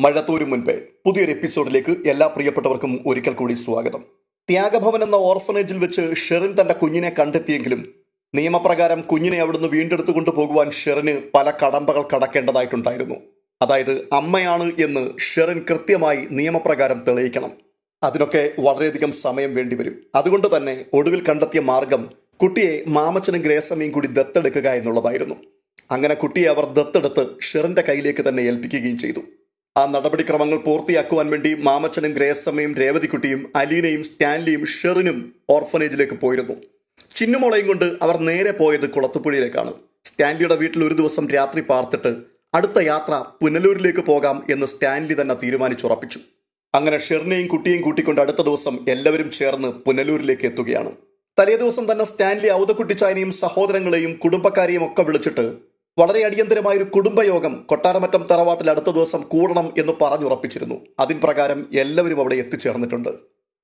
മഴത്തോരും മുൻപേ പുതിയൊരു എപ്പിസോഡിലേക്ക് എല്ലാ പ്രിയപ്പെട്ടവർക്കും ഒരിക്കൽ കൂടി സ്വാഗതം. ത്യാഗഭവൻ എന്ന ഓർഫനേജിൽ വെച്ച് ഷെറിൻ തന്റെ കുഞ്ഞിനെ കണ്ടെത്തിയെങ്കിലും നിയമപ്രകാരം കുഞ്ഞിനെ അവിടുന്ന് വീണ്ടെടുത്തു കൊണ്ടുപോകുവാൻ ഷെറിന് പല കടമ്പകൾ കടക്കേണ്ടതായിട്ടുണ്ടായിരുന്നു. അതായത് അമ്മയാണ് എന്ന് ഷെറിൻ കൃത്യമായി നിയമപ്രകാരം തെളിയിക്കണം. അതിനൊക്കെ വളരെയധികം സമയം വേണ്ടിവരും. അതുകൊണ്ട് തന്നെ ഒടുവിൽ കണ്ടെത്തിയ മാർഗം കുട്ടിയെ മാമച്ചനും ഗ്രേസമ്മയും കൂടി ദത്തെടുക്കുക എന്നുള്ളതായിരുന്നു. അങ്ങനെ കുട്ടിയെ അവർ ദത്തെടുത്ത് ഷെറിന്റെ കയ്യിലേക്ക് തന്നെ ഏൽപ്പിക്കുകയും ചെയ്തു. ആ നടപടിക്രമങ്ങൾ പൂർത്തിയാക്കുവാൻ വേണ്ടി മാമച്ചനും ഗ്രേസമ്മയും രേവതിക്കുട്ടിയും അലീനയും സ്റ്റാൻലിയും ഷെറിനും ഓർഫനേജിലേക്ക് പോയിരുന്നു. ചിന്നുമോളയും കൊണ്ട് അവർ നേരെ പോയത് കുളത്തുപുഴയിലേക്കാണ്. സ്റ്റാൻലിയുടെ വീട്ടിൽ ഒരു ദിവസം രാത്രി പാർത്തിട്ട് അടുത്ത യാത്ര പുനലൂരിലേക്ക് പോകാം എന്ന് സ്റ്റാൻലി തന്നെ തീരുമാനിച്ചുറപ്പിച്ചു. അങ്ങനെ ഷെറിനെയും കുട്ടിയെയും കൂട്ടിക്കൊണ്ട് അടുത്ത ദിവസം എല്ലാവരും ചേർന്ന് പുനലൂരിലേക്ക് എത്തുകയാണ്. തലേ ദിവസം തന്നെ സ്റ്റാൻലി ഔതക്കുട്ടിച്ചായനെയും സഹോദരങ്ങളെയും കുടുംബക്കാരെയും ഒക്കെ വിളിച്ചിട്ട് വളരെ അടിയന്തരമായൊരു കുടുംബയോഗം കൊട്ടാരമറ്റം തറവാട്ടിൽ അടുത്ത ദിവസം കൂടണം എന്ന് പറഞ്ഞുറപ്പിച്ചിരുന്നു. അതിൻ പ്രകാരം എല്ലാവരും അവിടെ എത്തിച്ചേർന്നിട്ടുണ്ട്.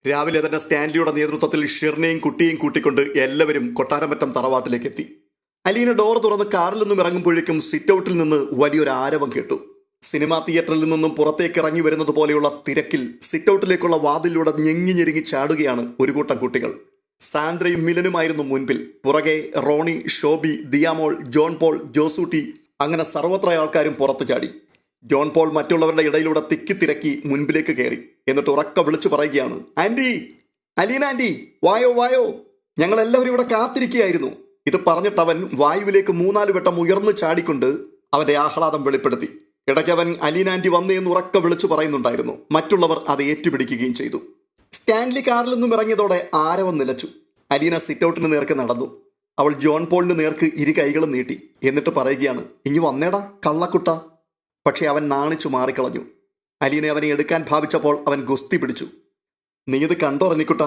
രാവിലെ തന്നെ സ്റ്റാൻലിയുടെ നേതൃത്വത്തിൽ ഷെറിനെയും കുട്ടിയെയും കൂട്ടിക്കൊണ്ട് എല്ലാവരും കൊട്ടാരമറ്റം തറവാട്ടിലേക്ക് എത്തി. അലീന ഡോർ തുറന്ന് കാറിൽ നിന്നും ഇറങ്ങുമ്പോഴേക്കും സിറ്റ് ഔട്ടിൽ നിന്ന് വലിയൊരു ആരവം കേട്ടു. സിനിമാ തിയേറ്ററിൽ നിന്നും പുറത്തേക്ക് ഇറങ്ങി വരുന്നത് പോലെയുള്ള തിരക്കിൽ സിറ്റ് ഔട്ടിലേക്കുള്ള വാതിലൂടെ ഞെങ്ങി ഞെരുങ്ങി ചാടുകയാണ് ഒരു കൂട്ടം കുട്ടികൾ. സാന്ദ്രയും മിലനുമായിരുന്നു മുൻപിൽ. പുറകെ റോണി, ഷോബി, ദിയാമോൾ, ജോൺ പോൾ, ജോസൂട്ടി, അങ്ങനെ സർവ്വത്ര ആൾക്കാരും പുറത്തു ചാടി. ജോൺ പോൾ മറ്റുള്ളവരുടെ ഇടയിലൂടെ തിക്കി തിരക്കി മുൻപിലേക്ക് കയറി. എന്നിട്ട് ഉറക്കെ വിളിച്ചു പറയുകയാണ്, ആൻറ്റി, അലീന ആൻറ്റി, വായോ വായോ, ഞങ്ങളെല്ലാവരും ഇവിടെ കാത്തിരിക്കുകയായിരുന്നു. ഇത് പറഞ്ഞിട്ട് അവൻ വായുവിലേക്ക് 3-4 വട്ടം ഉയർന്നു ചാടിക്കൊണ്ട് അവന്റെ ആഹ്ലാദം വെളിപ്പെടുത്തി. ഇടയ്ക്ക് അവൻ അലീന ആൻറ്റി വന്നേ എന്ന് ഉറക്കെ വിളിച്ചു പറയുന്നുണ്ടായിരുന്നു. മറ്റുള്ളവർ അത് ഏറ്റുപിടിക്കുകയും ചെയ്തു. സ്റ്റാൻലി കാറിൽ നിന്നും ഇറങ്ങിയതോടെ ആരവം നിലച്ചു. അലീന സിറ്റൗട്ടിന് നേർക്ക് നടന്നു. അവൾ ജോൺ പോളിന് നേർക്ക് ഇരു കൈകളും നീട്ടി. എന്നിട്ട് പറയുകയാണ്, ഇനി വന്നേടാ കള്ളക്കുട്ട. പക്ഷെ അവൻ നാണിച്ചു മാറിക്കളഞ്ഞു. അലീന അവനെ എടുക്കാൻ ഭാവിച്ചപ്പോൾ അവൻ ഗുസ്തി പിടിച്ചു. നീ ഇത് കണ്ടോ റനിക്കുട്ട,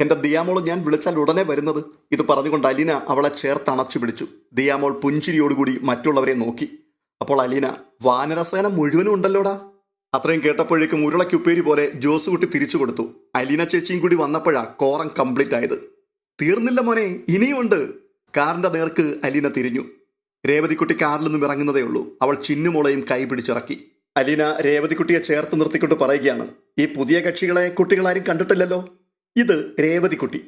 എൻ്റെ ദിയാമോൾ ഞാൻ വിളിച്ചാൽ ഉടനെ വരുന്നത്. ഇത് പറഞ്ഞുകൊണ്ട് അലീന അവളെ ചേർത്തണച്ചു പിടിച്ചു. ദിയാമോൾ പുഞ്ചിരിയോടുകൂടി മറ്റുള്ളവരെ നോക്കി. അപ്പോൾ അലീന, വാനരസേന മുഴുവനും ഉണ്ടല്ലോടാ. അത്രയും കേട്ടപ്പോഴേക്കും ഉരുളക്കുപ്പേരി പോലെ ജോസുകുട്ടി തിരിച്ചു കൊടുത്തു. അലീന ചേച്ചിയും കൂടി വന്നപ്പോഴാ കോറം കംപ്ലീറ്റ് ആയത്. തീർന്നില്ല മോനെ, ഇനിയുമുണ്ട്. കാറിന്റെ നേർക്ക് അലീന തിരിഞ്ഞു. രേവതിക്കുട്ടി കാറിൽ നിന്നും ഇറങ്ങുന്നതേ ഉള്ളൂ. അവൾ ചിന്നുമോളെയും കൈ പിടിച്ചിറക്കി. അലീന രേവതിക്കുട്ടിയെ ചേർത്ത് നിർത്തിക്കൊണ്ട് പറയുകയാണ്, ഈ പുതിയ കക്ഷികളെ കുട്ടികളാരും കണ്ടിട്ടില്ലല്ലോ. ഇത് രേവതിക്കുട്ടി,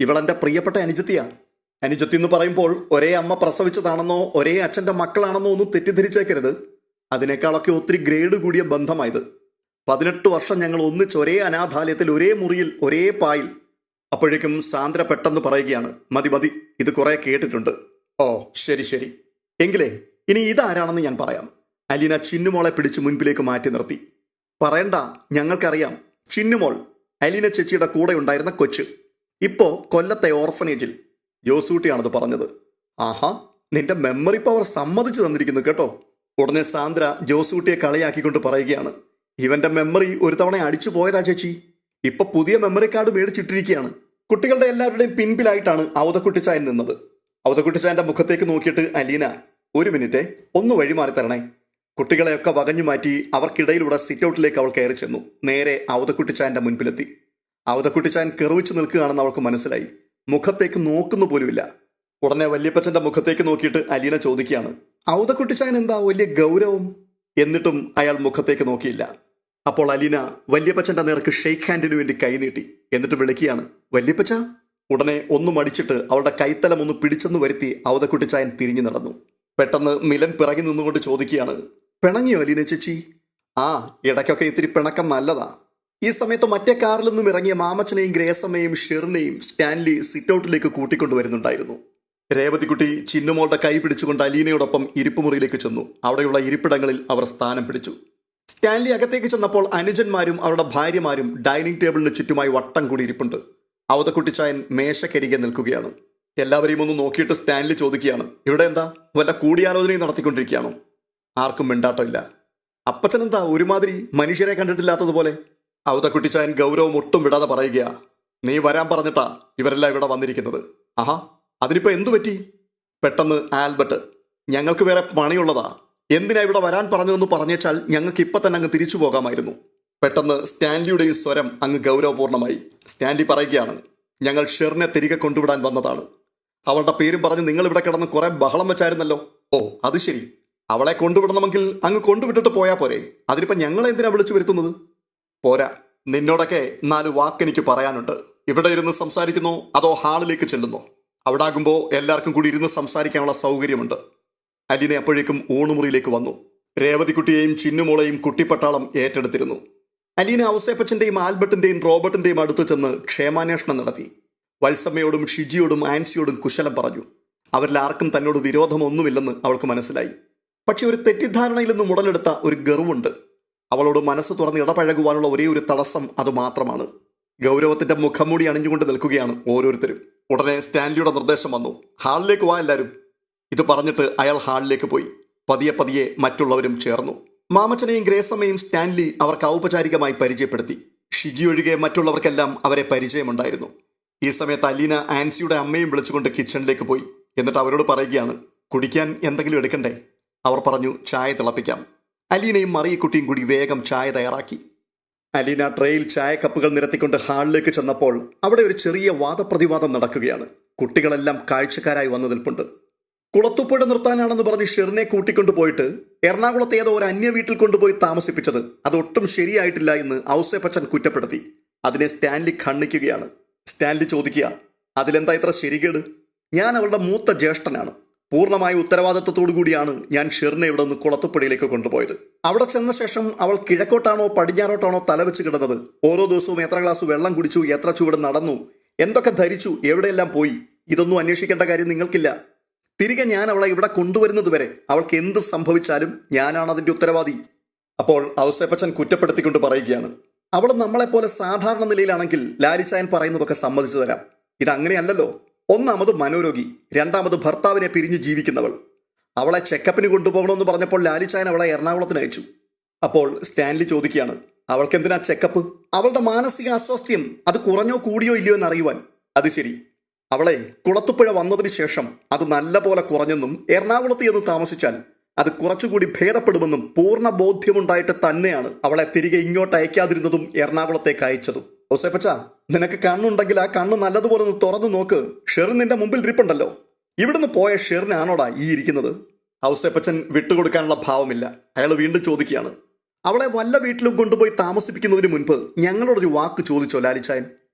ഇവളെന്റെ പ്രിയപ്പെട്ട അനുജത്തിയാ. അനുജത്തി എന്ന് പറയുമ്പോൾ ഒരേ അമ്മ പ്രസവിച്ചതാണെന്നോ ഒരേ അച്ഛൻ്റെ മക്കളാണെന്നോ ഒന്നും തെറ്റിദ്ധരിച്ചേക്കരുത്. അതിനേക്കാളൊക്കെ ഒത്തിരി ഗ്രേഡ് കൂടിയ ബന്ധമായത്. 18 വർഷം ഞങ്ങൾ ഒന്നിച്ച് ഒരേ അനാഥാലയത്തിൽ, ഒരേ മുറിയിൽ, ഒരേ പായിൽ. അപ്പോഴേക്കും സാന്ദ്ര പെട്ടെന്ന് പറയുകയാണ്, മതി മതി, ഇത് കുറെ കേട്ടിട്ടുണ്ട്. ഓ ശരി ശരി, എങ്കിലേ ഇനി ഇതാരാണെന്ന് ഞാൻ പറയാം. അലീന ചിന്നുമോളെ പിടിച്ച് മുൻപിലേക്ക് മാറ്റി നിർത്തി. പറയണ്ട, ഞങ്ങൾക്കറിയാം. ചിന്നുമോൾ അലീന ചേച്ചിയുടെ കൂടെ ഉണ്ടായിരുന്ന കൊച്ച്, ഇപ്പോ കൊല്ലത്തെ ഓർഫനേജിൽ. ജോസൂട്ടിയാണത് പറഞ്ഞത്. ആഹാ, നിന്റെ മെമ്മറി പവർ സമ്മതിച്ചു തന്നിരിക്കുന്നു കേട്ടോ. ഉടനെ സാന്ദ്ര ജോസൂട്ടിയെ കളിയാക്കിക്കൊണ്ട് പറയുകയാണ്, ഇവന്റെ മെമ്മറി ഒരു തവണ അടിച്ചു പോയതാ ചേച്ചി. ഇപ്പൊ പുതിയ മെമ്മറി കാർഡ് മേടിച്ചിട്ടിരിക്കുകയാണ്. കുട്ടികളുടെ എല്ലാവരുടെയും പിൻപിലായിട്ടാണ് ഔതക്കുട്ടിച്ചായൻ നിന്നത്. ഔതക്കുട്ടിച്ചായന്റെ മുഖത്തേക്ക് നോക്കിയിട്ട് അലീന, ഒരു മിനിറ്റേ, ഒന്ന് വഴിമാറി തരണേ. കുട്ടികളെയൊക്കെ വകഞ്ഞു മാറ്റി അവർക്കിടയിലൂടെ സിറ്റ് ഔട്ടിലേക്ക് അവൾ കയറി ചെന്നു. നേരെ ഔതക്കുട്ടിച്ചായന്റെ മുൻപിലെത്തി. ഔതക്കുട്ടിച്ചായൻ കെറുവിച്ച് നിൽക്കുകയാണെന്ന് അവൾക്ക് മനസ്സിലായി. മുഖത്തേക്ക് നോക്കുന്നു പോലുമില്ല. ഉടനെ വല്യപ്പച്ചന്റെ മുഖത്തേക്ക് നോക്കിയിട്ട് അലീന ചോദിക്കുകയാണ്, ഔതക്കുട്ടിച്ചായൻ എന്താ വലിയ ഗൗരവം? എന്നിട്ടും അയാൾ മുഖത്തേക്ക് നോക്കിയില്ല. അപ്പോൾ അലീന വല്യപ്പച്ചന്റെ നേർക്ക് ഷെയ്ക്ക് ഹാൻഡിനു വേണ്ടി കൈ നീട്ടി. എന്നിട്ട് വിളിക്കുകയാണ്, വല്യപ്പച്ച. ഉടനെ ഒന്നും അടിച്ചിട്ട് അവളുടെ കൈത്തലം ഒന്ന് പിടിച്ചെന്ന് വരുത്തി ഔതക്കുട്ടിച്ചായൻ തിരിഞ്ഞു നടന്നു. പെട്ടെന്ന് മിലൻ പിറകി നിന്നുകൊണ്ട് ചോദിക്കുകയാണ്, പിണങ്ങിയോ അലീന ചേച്ചി? ആ, ഇടയ്ക്കൊക്കെ ഇത്തിരി പിണക്കം നല്ലതാ. ഈ സമയത്ത് മറ്റേ കാറിൽ നിന്നും ഇറങ്ങിയ മാമച്ചനെയും ഗ്രേസമ്മയും ഷെറിനെയും സ്റ്റാൻലി സിറ്റ് ഔട്ടിലേക്ക് കൂട്ടിക്കൊണ്ടുവരുന്നുണ്ടായിരുന്നു. രേവതിക്കുട്ടി ചിന്നുമോളുടെ കൈ പിടിച്ചുകൊണ്ട് അലീനയോടൊപ്പം ഇരിപ്പുമുറിയിലേക്ക് ചെന്നു. അവിടെയുള്ള ഇരിപ്പിടങ്ങളിൽ അവർ സ്ഥാനം പിടിച്ചു. സ്റ്റാൻലി അകത്തേക്ക് ചെന്നപ്പോൾ അനുജന്മാരും അവരുടെ ഭാര്യമാരും ഡൈനിങ് ടേബിളിന് ചുറ്റുമായി വട്ടം കൂടി ഇരിപ്പുണ്ട്. ഔതക്കുട്ടിച്ചായൻ മേശക്കരികെ നിൽക്കുകയാണ്. എല്ലാവരെയും ഒന്ന് നോക്കിയിട്ട് സ്റ്റാൻലി ചോദിക്കുകയാണ്, ഇവിടെ എന്താ വല്ല കൂടിയാലോചനയും നടത്തിക്കൊണ്ടിരിക്കുകയാണോ? ആർക്കും മിണ്ടാട്ടമില്ല. അപ്പച്ചനെന്താ ഒരുമാതിരി മനുഷ്യരെ കണ്ടിട്ടില്ലാത്തതുപോലെ? ഔതക്കുട്ടിച്ചായൻ ഗൗരവം ഒട്ടും വിടാതെ പറയുക, നീ വരാൻ പറഞ്ഞിട്ടാ ഇവരെല്ലാം ഇവിടെ വന്നിരിക്കുന്നത്. ആഹാ, അതിനിപ്പോൾ എന്തു പറ്റി? പെട്ടെന്ന് ആൽബർട്ട്, ഞങ്ങൾക്ക് വേറെ പണിയുള്ളതാ, എന്തിനാ ഇവിടെ വരാൻ പറഞ്ഞതെന്ന് പറഞ്ഞേച്ചാൽ ഞങ്ങൾക്ക് ഇപ്പം തന്നെ അങ്ങ് തിരിച്ചു പോകാമായിരുന്നു. പെട്ടെന്ന് സ്റ്റാൻലിയുടെയും സ്വരം അങ്ങ് ഗൗരവപൂർണ്ണമായി. സ്റ്റാൻലി പറയുകയാണ്, ഞങ്ങൾ ഷെറിനെ തിരികെ കൊണ്ടുവിടാൻ വന്നതാണ്. അവളുടെ പേരും പറഞ്ഞ് നിങ്ങൾ ഇവിടെ കിടന്ന് കുറെ ബഹളം വെച്ചായിരുന്നല്ലോ. ഓ അത് ശരി, അവളെ കൊണ്ടുവിടണമെങ്കിൽ അങ്ങ് കൊണ്ടുവിട്ടിട്ട് പോയാ പോരെ. അതിനിപ്പോ ഞങ്ങളെ എന്തിനാ വിളിച്ചു വരുത്തുന്നത്? പോരാ, നിന്നോടൊക്കെ 4 വാക്കെനിക്ക് പറയാനുണ്ട്. ഇവിടെ ഇരുന്ന് സംസാരിക്കുന്നോ അതോ ഹാളിലേക്ക് ചെല്ലുന്നോ? അവിടെ ആകുമ്പോൾ എല്ലാവർക്കും കൂടി ഇരുന്ന് സംസാരിക്കാനുള്ള സൗകര്യമുണ്ട്. അലീന അപ്പോഴേക്കും ഊണുമുറിയിലേക്ക് വന്നു. രേവതിക്കുട്ടിയെയും ചിന്നുമോളെയും കുട്ടിപ്പട്ടാളം ഏറ്റെടുത്തിരുന്നു. അലീന ഔസേപ്പച്ചന്റെയും ആൽബർട്ടിന്റെയും റോബർട്ടിന്റെയും അടുത്ത് ചെന്ന് ക്ഷേമാന്വേഷണം നടത്തി. വത്സമ്മയോടും ഷിജിയോടും ആൻസിയോടും കുശലം പറഞ്ഞു. അവരിൽ ആർക്കും തന്നോട് വിരോധമൊന്നുമില്ലെന്ന് അവൾക്ക് മനസ്സിലായി. പക്ഷെ ഒരു തെറ്റിദ്ധാരണയിൽ നിന്ന് ഉടലെടുത്ത ഒരു ഗർവുണ്ട്. അവളോട് മനസ്സ് തുറന്ന് ഇടപഴകുവാനുള്ള ഒരേ ഒരു തടസ്സം അത് മാത്രമാണ്. ഗൗരവത്തിന്റെ മുഖംമൂടി അണിഞ്ഞുകൊണ്ട് നിൽക്കുകയാണ് ഓരോരുത്തരും. ഉടനെ സ്റ്റാൻലിയുടെ നിർദ്ദേശം വന്നു. ഹാളിലേക്ക് വാ എല്ലാവരും. ഇത് പറഞ്ഞിട്ട് അയാൾ ഹാളിലേക്ക് പോയി. പതിയെ പതിയെ മറ്റുള്ളവരും ചേർന്നു. മാമച്ചനെയും ഗ്രേസമ്മയും സ്റ്റാൻലി അവർക്ക് ഔപചാരികമായി പരിചയപ്പെടുത്തി. ഷിജി ഒഴികെ മറ്റുള്ളവർക്കെല്ലാം അവരെ പരിചയമുണ്ടായിരുന്നു. ഈ സമയത്ത് അലീന ആൻസിയുടെ അമ്മയും വിളിച്ചുകൊണ്ട് കിച്ചണിലേക്ക് പോയി. എന്നിട്ട് അവരോട് പറയുകയാണ്, കുടിക്കാൻ എന്തെങ്കിലും എടുക്കണ്ടേ? അവർ പറഞ്ഞു, ചായ തിളപ്പിക്കാം. അലീനയും മറിയക്കുട്ടിയും കൂടി വേഗം ചായ തയ്യാറാക്കി. അലീന ട്രേയിൽ ചായ കപ്പുകൾ നിരത്തിക്കൊണ്ട് ഹാളിലേക്ക് ചെന്നപ്പോൾ അവിടെ ഒരു ചെറിയ വാദപ്രതിവാദം നടക്കുകയാണ്. കുട്ടികളെല്ലാം കാഴ്ചക്കാരായി വന്നു നിൽപ്പുണ്ട്. കുളത്തുപുഴ നിർത്താനാണെന്ന് പറഞ്ഞ് ഷെറിനെ കൂട്ടിക്കൊണ്ടു പോയിട്ട് എറണാകുളത്തെ ഏതോ ഒരു അന്യ വീട്ടിൽ കൊണ്ടുപോയി താമസിപ്പിച്ചത് അതൊട്ടും ശരിയായിട്ടില്ല എന്ന് ഔസേപ്പച്ചൻ കുറ്റപ്പെടുത്തി. അതിനെ സ്റ്റാൻലി ഖണ്ഡിക്കുകയാണ്. സ്റ്റാൻലി ചോദിക്കുക, അതിലെന്താ ഇത്ര ശരികേട്? ഞാൻ അവളുടെ മൂത്ത ജ്യേഷ്ഠനാണ്. പൂർണ്ണമായ ഉത്തരവാദിത്വത്തോടു കൂടിയാണ് ഞാൻ ഷെറിനെ ഇവിടെ നിന്ന് കുളത്തുപുഴയിലേക്ക് കൊണ്ടുപോയത്. അവിടെ ചെന്ന ശേഷം അവൾ കിഴക്കോട്ടാണോ പടിഞ്ഞാറോട്ടാണോ തലവെച്ച് കിടന്നത്? ഓരോ ദിവസവും എത്ര ഗ്ലാസ് വെള്ളം കുടിച്ചു, എത്ര ചുവട് നടന്നു, എന്തൊക്കെ ധരിച്ചു, എവിടെയെല്ലാം പോയി, ഇതൊന്നും അന്വേഷിക്കേണ്ട കാര്യം നിങ്ങൾക്കില്ല. തിരികെ ഞാൻ അവളെ ഇവിടെ കൊണ്ടുവരുന്നത് വരെ അവൾക്ക് എന്ത് സംഭവിച്ചാലും ഞാനാണ് അതിൻ്റെ ഉത്തരവാദി. അപ്പോൾ ഔസേപ്പച്ചൻ കുറ്റപ്പെടുത്തിക്കൊണ്ട് പറയുകയാണ്, അവൾ നമ്മളെപ്പോലെ സാധാരണ നിലയിലാണെങ്കിൽ ലാലിച്ചായൻ പറയുന്നതൊക്കെ സമ്മതിച്ചു തരാം. ഇതങ്ങനെയല്ലല്ലോ. ഒന്നാമത് മനോരോഗി, രണ്ടാമത് ഭർത്താവിനെ പിരിഞ്ഞു ജീവിക്കുന്നവൾ. അവളെ ചെക്കപ്പിന് കൊണ്ടുപോകണമെന്ന് പറഞ്ഞപ്പോൾ ലാലിച്ചായൻ അവളെ എറണാകുളത്തിന് അയച്ചു. അപ്പോൾ സ്റ്റാൻലി ചോദിക്കുകയാണ്, അവൾക്കെന്തിനാ ചെക്കപ്പ്? അവളുടെ മാനസിക അസ്വാസ്ഥ്യം അത് കുറഞ്ഞോ കൂടിയോ ഇല്ലയോ എന്നറിയുവാൻ. അത് ശരി, അവളെ കുളത്തുപുഴ വന്നതിന് ശേഷം അത് നല്ല പോലെ കുറഞ്ഞെന്നും എറണാകുളത്ത് ചെന്ന് താമസിച്ചാൽ അത് കുറച്ചുകൂടി ഭേദപ്പെടുമെന്നും പൂർണ്ണ ബോധ്യമുണ്ടായിട്ട് തന്നെയാണ് അവളെ തിരികെ ഇങ്ങോട്ട് അയക്കാതിരുന്നതും എറണാകുളത്തേക്ക് അയച്ചതും. ഔസേപ്പച്ച, നിനക്ക് കണ്ണുണ്ടെങ്കിൽ ആ കണ്ണ് നല്ലതുപോലെ ഒന്ന് തുറന്നു നോക്ക്. ഷെറിൻ നിന്റെ മുമ്പിൽ ഇരിപ്പുണ്ടല്ലോ. ഇവിടുന്ന് പോയ ഷെറിനാണോടാ ഈ ഇരിക്കുന്നത്? ഔസേപ്പച്ചൻ വിട്ടുകൊടുക്കാനുള്ള ഭാവമില്ല. അയാൾ വീണ്ടും ചോദിക്കുകയാണ്, അവളെ വല്ല വീട്ടിലും കൊണ്ടുപോയി താമസിപ്പിക്കുന്നതിന് മുൻപ് ഞങ്ങളോടൊരു വാക്ക് ചോദിച്ചോ ലാലിച്ചായൻ?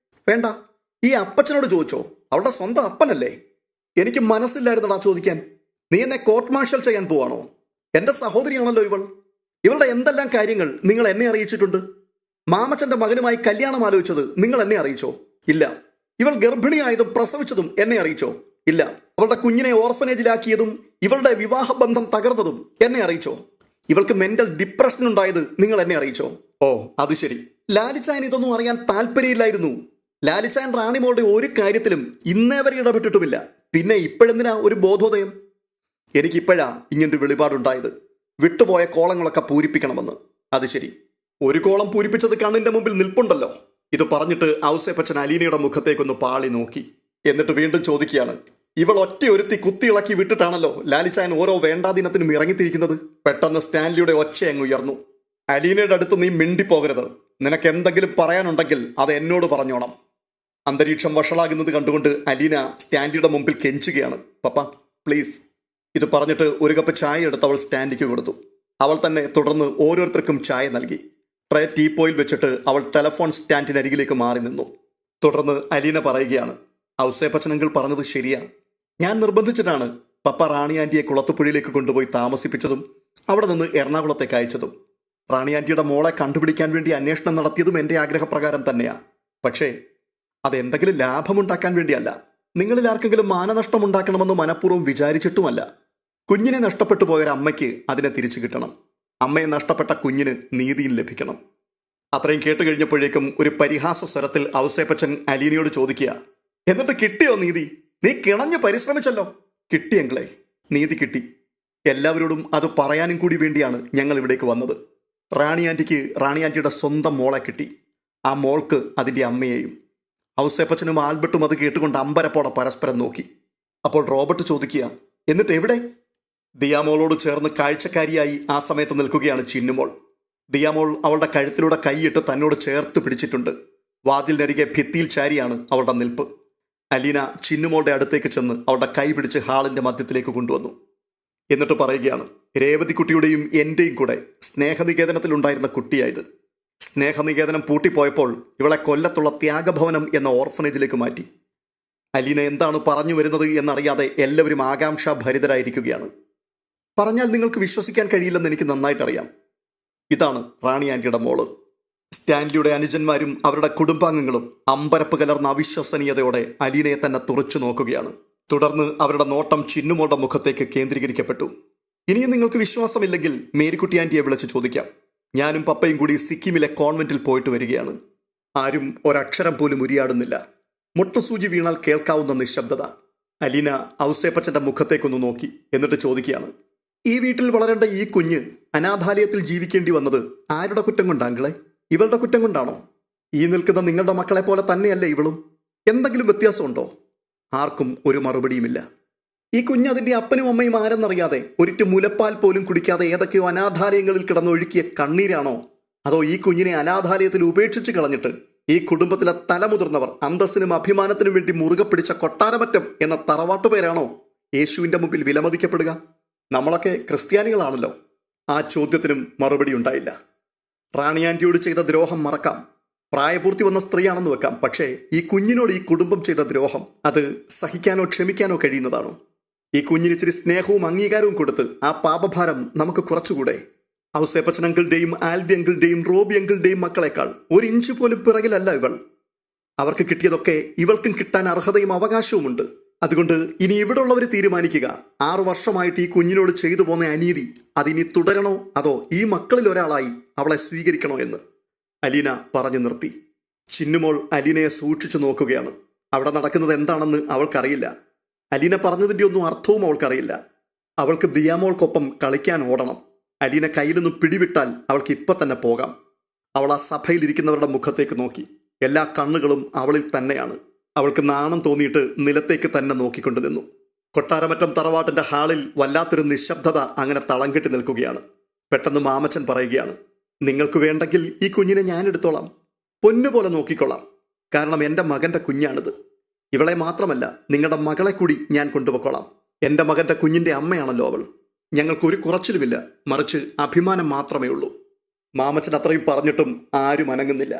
വേണ്ട, ഈ അപ്പച്ചനോട് ചോദിച്ചോ? അവളുടെ സ്വന്തം അപ്പനല്ലേ. എനിക്ക് മനസ്സില്ലായിരുന്നടാ ചോദിക്കാൻ. നീ എന്നെ കോർട്ട് മാർഷൽ ചെയ്യാൻ പോവാണോ? എൻ്റെ സഹോദരിയാണല്ലോ ഇവൾ. ഇവളുടെ എന്തെല്ലാം കാര്യങ്ങൾ നിങ്ങൾ എന്നെ അറിയിച്ചിട്ടുണ്ട്. മാമച്ചന്റെ മകനുമായി കല്യാണം ആലോചിച്ചത് നിങ്ങൾ എന്നെ അറിയിച്ചോ? ഇല്ല. ഇവൾ ഗർഭിണിയായതും പ്രസവിച്ചതും എന്നെ അറിയിച്ചോ? ഇല്ല. അവളുടെ കുഞ്ഞിനെ ഓർഫനേജിലാക്കിയതും ഇവളുടെ വിവാഹബന്ധം തകർന്നതും എന്നെ അറിയിച്ചോ? ഇവൾക്ക് മെന്റൽ ഡിപ്രഷൻ ഉണ്ടായത് നിങ്ങൾ എന്നെ അറിയിച്ചോ? ഓ, അത് ശരി. ലാലിച്ചായൻ ഇതൊന്നും അറിയാൻ താല്പര്യമില്ലായിരുന്നു. ലാലിച്ചായൻ റാണിമോളുടെ ഒരു കാര്യത്തിലും ഇന്നേ വരെ ഇടപെട്ടിട്ടുമില്ല. പിന്നെ ഇപ്പോഴെന്തിനാ ഒരു ബോധോദയം? എനിക്കിപ്പോഴാ ഇങ്ങനൊരു വെളിപാടുണ്ടായത്. വിട്ടുപോയ കോളങ്ങളൊക്കെ പൂരിപ്പിക്കണമെന്ന്. അത് ശരി, ഒരു കോളം പൂരിപ്പിച്ചത് കണ്ണിന്റെ മുമ്പിൽ നിൽപ്പുണ്ടല്ലോ. ഇത് പറഞ്ഞിട്ട് ഔസേപ്പച്ചൻ അലീനയുടെ മുഖത്തേക്കൊന്ന് പാളി നോക്കി. എന്നിട്ട് വീണ്ടും ചോദിക്കുകയാണ്, ഇവൾ ഒറ്റ ഒരുത്തി കുത്തിയിളക്കി വിട്ടിട്ടാണല്ലോ ലാലിച്ചായൻ ഓരോ വേണ്ടാദിനത്തിനും ഇറങ്ങിത്തിരിക്കുന്നത്. പെട്ടെന്ന് സ്റ്റാൻലിയുടെ ഒച്ച അങ്ങ് ഉയർന്നു. അലീനയുടെ അടുത്ത് നീ മിണ്ടിപ്പോകരുത്. നിനക്ക് എന്തെങ്കിലും പറയാനുണ്ടെങ്കിൽ അത് എന്നോട് പറഞ്ഞോണം. അന്തരീക്ഷം വഷളാകുന്നത് കണ്ടുകൊണ്ട് അലീന സ്റ്റാൻലിയുടെ മുമ്പിൽ കെഞ്ചുകയാണ്, പപ്പ പ്ലീസ്. ഇത് പറഞ്ഞിട്ട് ഒരു കപ്പ് ചായ എടുത്ത് അവൾ സ്റ്റാൻലിക്ക് കൊടുത്തു. അവൾ തന്നെ തുടർന്ന് ഓരോരുത്തർക്കും ചായ നൽകി. ട്രേ ടീപ്പോയിൽ വെച്ചിട്ട് അവൾ ടെലഫോൺ സ്റ്റാൻഡിനരികിലേക്ക് മാറി നിന്നു. തുടർന്ന് അലീന പറയുകയാണ്, ഔസേപ്പച്ചനങ്കിൾ പറഞ്ഞത് ശരിയാ. ഞാൻ നിർബന്ധിച്ചിട്ടാണ് പപ്പ റാണി ആൻറ്റിയെ കുളത്തുപുഴയിലേക്ക് കൊണ്ടുപോയി താമസിപ്പിച്ചതും അവിടെ നിന്ന് എറണാകുളത്തേക്ക് അയച്ചതും. റാണി ആൻറ്റിയുടെ മോളെ കണ്ടുപിടിക്കാൻ വേണ്ടി അന്വേഷണം നടത്തിയതും എൻ്റെ ആഗ്രഹപ്രകാരം തന്നെയാ. പക്ഷേ അതെന്തെങ്കിലും ലാഭമുണ്ടാക്കാൻ വേണ്ടിയല്ല. നിങ്ങളിൽ ആർക്കെങ്കിലും മാനനഷ്ടം ഉണ്ടാക്കണമെന്ന് മനഃപൂർവ്വം വിചാരിച്ചിട്ടുമല്ല. കുഞ്ഞിനെ നഷ്ടപ്പെട്ടു പോയൊരമ്മയ്ക്ക് അതിനെ തിരിച്ചു കിട്ടണം. അമ്മയെ നഷ്ടപ്പെട്ട കുഞ്ഞിന് നീതിയും ലഭിക്കണം. അത്രയും കേട്ട് കഴിഞ്ഞപ്പോഴേക്കും ഒരു പരിഹാസ സ്വരത്തിൽ ഔസേപ്പച്ചൻ അലീനയോട് ചോദിക്കുക, എന്നിട്ട് കിട്ടിയോ നീതി? നീ കിണഞ്ഞു പരിശ്രമിച്ചല്ലോ. കിട്ടിയെങ്കിലേ, നീതി കിട്ടി. എല്ലാവരോടും അത് പറയാനും കൂടി വേണ്ടിയാണ് ഞങ്ങൾ ഇവിടേക്ക് വന്നത്. റാണി ആൻറ്റിയുടെ സ്വന്തം മോളെ കിട്ടി. ആ മോൾക്ക് അതിൻ്റെ അമ്മയെയും. ഔസേപ്പച്ചനും ആൽബർട്ടും അത് കേട്ടുകൊണ്ട് അമ്പരപ്പോടെ പരസ്പരം നോക്കി. അപ്പോൾ റോബർട്ട് ചോദിക്കുക, എന്നിട്ട് എവിടെ? ദിയാമോളോട് ചേർന്ന് കാഴ്ചക്കാരിയായി ആ സമയത്ത് നിൽക്കുകയാണ് ചിന്നുമോൾ. ദിയാമോൾ അവളുടെ കഴുത്തിലൂടെ കൈയിട്ട് തന്നോട് ചേർത്ത് പിടിച്ചിട്ടുണ്ട്. വാതിലിനരികെ ഭിത്തിയിൽ ചാരിയാണ് അവളുടെ നിൽപ്പ്. അലീന ചിന്നുമോളുടെ അടുത്തേക്ക് ചെന്ന് അവളുടെ കൈ പിടിച്ച് ഹാളിൻ്റെ മധ്യത്തിലേക്ക് കൊണ്ടുവന്നു. എന്നിട്ട് പറയുകയാണ്, രേവതിക്കുട്ടിയുടെയും എൻ്റെയും കൂടെ സ്നേഹനികേതനത്തിലുണ്ടായിരുന്ന കുട്ടിയായത്. സ്നേഹനികേതനം പൂട്ടിപ്പോയപ്പോൾ ഇവളെ കൊല്ലത്തുള്ള ത്യാഗഭവനം എന്ന ഓർഫനേജിലേക്ക് മാറ്റി. അലീന എന്താണ് പറഞ്ഞു വരുന്നത് എന്നറിയാതെ എല്ലാവരും ആകാംക്ഷാഭരിതരായിരിക്കുകയാണ്. പറഞ്ഞാൽ നിങ്ങൾക്ക് വിശ്വസിക്കാൻ കഴിയില്ലെന്ന് എനിക്ക് നന്നായിട്ടറിയാം. ഇതാണ് റാണി ആൻറ്റിയുടെ മോള്. സ്റ്റാൻലിയുടെ അനുജന്മാരും അവരുടെ കുടുംബാംഗങ്ങളും അമ്പരപ്പ് കലർന്ന അവിശ്വസനീയതയോടെ അലീനയെ തന്നെ തുറച്ചു നോക്കുകയാണ്. തുടർന്ന് അവരുടെ നോട്ടം ചിന്നുമോളുടെ മുഖത്തേക്ക് കേന്ദ്രീകരിക്കപ്പെട്ടു. ഇനിയും നിങ്ങൾക്ക് വിശ്വാസമില്ലെങ്കിൽ മേരിക്കുട്ടി ആൻറ്റിയെ വിളിച്ച് ചോദിക്കാം. ഞാനും പപ്പയും കൂടി സിക്കിമിലെ കോൺവെന്റിൽ പോയിട്ട് വരികയാണ്. ആരും ഒരക്ഷരം പോലും ഉരിയാടുന്നില്ല. മുട്ടുസൂചി വീണാൽ കേൾക്കാവുന്ന നിശബ്ദത. അലീന ഔസേപ്പച്ചന്റെ മുഖത്തേക്കൊന്ന് നോക്കി. എന്നിട്ട് ചോദിക്കുകയാണ്, ഈ വീട്ടിൽ വളരേണ്ട ഈ കുഞ്ഞ് അനാഥാലയത്തിൽ ജീവിക്കേണ്ടി വന്നത് ആരുടെ കുറ്റം കൊണ്ടാങ്ങളെ? ഇവളുടെ കുറ്റം കൊണ്ടാണോ? ഈ നിൽക്കുന്ന നിങ്ങളുടെ മക്കളെ പോലെ തന്നെയല്ലേ ഇവളും? എന്തെങ്കിലും വ്യത്യാസമുണ്ടോ? ആർക്കും ഒരു മറുപടിയുമില്ല. ഈ കുഞ്ഞ് അതിൻ്റെ അപ്പനും അമ്മയും ആരെന്നറിയാതെ ഒരിറ്റ് മുലപ്പാൽ പോലും കുടിക്കാതെ ഏതൊക്കെയോ അനാഥാലയങ്ങളിൽ കിടന്നൊഴുക്കിയ കണ്ണീരാണോ? അതോ ഈ കുഞ്ഞിനെ അനാഥാലയത്തിൽ ഉപേക്ഷിച്ച് കളഞ്ഞിട്ട് ഈ കുടുംബത്തിലെ തലമുതിർന്നവർ അന്തസ്സിനും അഭിമാനത്തിനും വേണ്ടി മുറുകെ പിടിച്ച കൊട്ടാരമറ്റം എന്ന തറവാട്ടുപേരാണോ യേശുവിൻ്റെ മുമ്പിൽ വിലമതിക്കപ്പെടുക? നമ്മളൊക്കെ ക്രിസ്ത്യാനികളാണല്ലോ. ആ ചോദ്യത്തിനും മറുപടി ഉണ്ടായില്ല. റാണി ആൻറ്റിയോട് ചെയ്ത ദ്രോഹം മറക്കാം, പ്രായപൂർത്തി വന്ന സ്ത്രീയാണെന്ന് വെക്കാം. പക്ഷേ ഈ കുഞ്ഞിനോട് ഈ കുടുംബം ചെയ്ത ദ്രോഹം, അത് സഹിക്കാനോ ക്ഷമിക്കാനോ കഴിയുന്നതാണോ? ഈ കുഞ്ഞിന് ഇച്ചിരി സ്നേഹവും അംഗീകാരവും കൊടുത്ത് ആ പാപഭാരം നമുക്ക് കുറച്ചുകൂടെ? ഔസേപ്പച്ചൻ അങ്കിളുടെയും ആൽബി അങ്കിളുടെയും റോബി അങ്കിളുടെയും മക്കളെക്കാൾ ഒരു ഇഞ്ച് പോലും പിറകിലല്ല ഇവൾ. അവർക്ക് കിട്ടിയതൊക്കെ ഇവൾക്കും കിട്ടാൻ അർഹതയും അവകാശവുമുണ്ട്. അതുകൊണ്ട് ഇനി ഇവിടെ ഉള്ളവർ തീരുമാനിക്കുക, 6 വർഷമായിട്ട് ഈ കുഞ്ഞിനോട് ചെയ്തു പോന്ന അനീതി അതിനി തുടരണോ അതോ ഈ മക്കളിൽ ഒരാളായി അവളെ സ്വീകരിക്കണോ എന്ന് അലീന പറഞ്ഞു നിർത്തി. ചിന്നുമോൾ അലീനയെ സൂക്ഷിച്ചു നോക്കുകയാണ്. അവിടെ നടക്കുന്നത് എന്താണെന്ന് അവൾക്കറിയില്ല. അലീന പറഞ്ഞതിൻ്റെ ഒന്നും അർത്ഥവും അവൾക്കറിയില്ല. അവൾക്ക് ദിയാമോൾക്കൊപ്പം കളിക്കാൻ ഓടണം. അലീന കയ്യിൽ നിന്നും പിടിവിട്ടാൽ അവൾക്ക് ഇപ്പം തന്നെ പോകാം. അവൾ ആ സഭയിലിരിക്കുന്നവരുടെ മുഖത്തേക്ക് നോക്കി. എല്ലാ കണ്ണുകളും അവളിൽ തന്നെയാണ്. അവൾക്ക് നാണം തോന്നിയിട്ട് നിലത്തേക്ക് തന്നെ നോക്കിക്കൊണ്ട് നിന്നു. കൊട്ടാരമറ്റം തറവാട്ടിൻ്റെ ഹാളിൽ വല്ലാത്തൊരു നിശബ്ദത അങ്ങനെ തളം കെട്ടി നിൽക്കുകയാണ്. പെട്ടെന്ന് മാമച്ചൻ പറയുകയാണ്, നിങ്ങൾക്ക് വേണ്ടെങ്കിൽ ഈ കുഞ്ഞിനെ ഞാൻ എടുത്തോളാം, പൊന്നുപോലെ നോക്കിക്കൊള്ളാം. കാരണം എൻ്റെ മകൻ്റെ കുഞ്ഞാണിത്. ഇവളെ മാത്രമല്ല നിങ്ങളുടെ മകളെ കൂടി ഞാൻ കൊണ്ടുപോയിക്കോളാം. എൻ്റെ മകൻ്റെ കുഞ്ഞിൻ്റെ അമ്മയാണല്ലോ അവൾ. ഞങ്ങൾക്കൊരു കുറച്ചിലുമില്ല, മറിച്ച് അഭിമാനം മാത്രമേ ഉള്ളൂ. മാമച്ചൻ അത്രയും പറഞ്ഞിട്ടും ആരും അനങ്ങുന്നില്ല.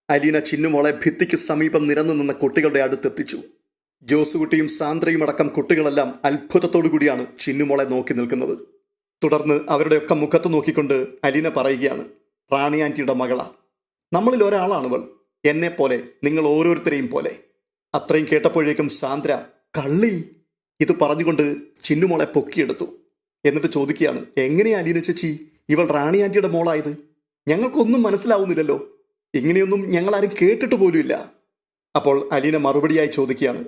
അലീന ചിന്നുമോളെ ഭിത്തിക്ക് സമീപം നിരന്നു നിന്ന കുട്ടികളുടെ അടുത്തെത്തിച്ചു. ജോസുകുട്ടിയും സാന്ദ്രയും അടക്കം കുട്ടികളെല്ലാം അത്ഭുതത്തോടു കൂടിയാണ് ചിന്നുമോളെ നോക്കി നിൽക്കുന്നത്. തുടർന്ന് അവരുടെയൊക്കെ മുഖത്ത് നോക്കിക്കൊണ്ട് അലീന പറയുകയാണ്, റാണി ആൻറ്റിയുടെ മകളാ. നമ്മളിൽ ഒരാളാണിവൾ, എന്നെപ്പോലെ, നിങ്ങൾ ഓരോരുത്തരെയും പോലെ. അത്രയും കേട്ടപ്പോഴേക്കും സാന്ദ്ര കള്ളി ഇത് പറഞ്ഞുകൊണ്ട് ചിന്നുമോളെ പൊക്കിയെടുത്തു. എന്നിട്ട് ചോദിക്കുകയാണ്, എങ്ങനെയാ അലീന ചേച്ചി ഇവൾ റാണി ആൻറ്റിയുടെ മോളായത്? ഞങ്ങൾക്കൊന്നും മനസ്സിലാവുന്നില്ലല്ലോ. ഇങ്ങനെയൊന്നും ഞങ്ങളാരും കേട്ടിട്ട് പോലുമില്ല. അപ്പോൾ അലീന മറുപടിയായി ചോദിക്കുകയാണ്,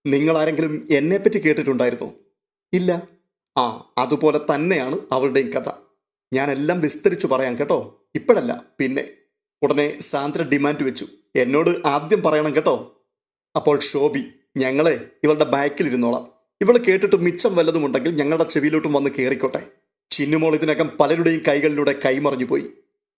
നിങ്ങളാരെങ്കിലും എന്നെപ്പറ്റി കേട്ടിട്ടുണ്ടായിരുന്നോ? ഇല്ല. ആ, അതുപോലെ തന്നെയാണ് അവളുടെയും കഥ. ഞാനെല്ലാം വിസ്തരിച്ചു പറയാം കേട്ടോ, ഇപ്പോഴല്ല പിന്നെ. ഉടനെ സാന്ദ്ര ഡിമാൻഡ് വെച്ചു, എന്നോട് ആദ്യം പറയണം കേട്ടോ. അപ്പോൾ ശോഭി, ഞങ്ങളെ ഇവളുടെ ബാക്കിലിരുന്നോളാം. ഇവൾ കേട്ടിട്ട് മിച്ചം വല്ലതും ഉണ്ടെങ്കിൽ ഞങ്ങളുടെ ചെവിയിലോട്ടും വന്ന് കയറിക്കോട്ടെ. ചിന്നുമോൾ ഇതിനകം പലരുടെയും കൈകളിലൂടെ കൈമറിഞ്ഞു പോയി.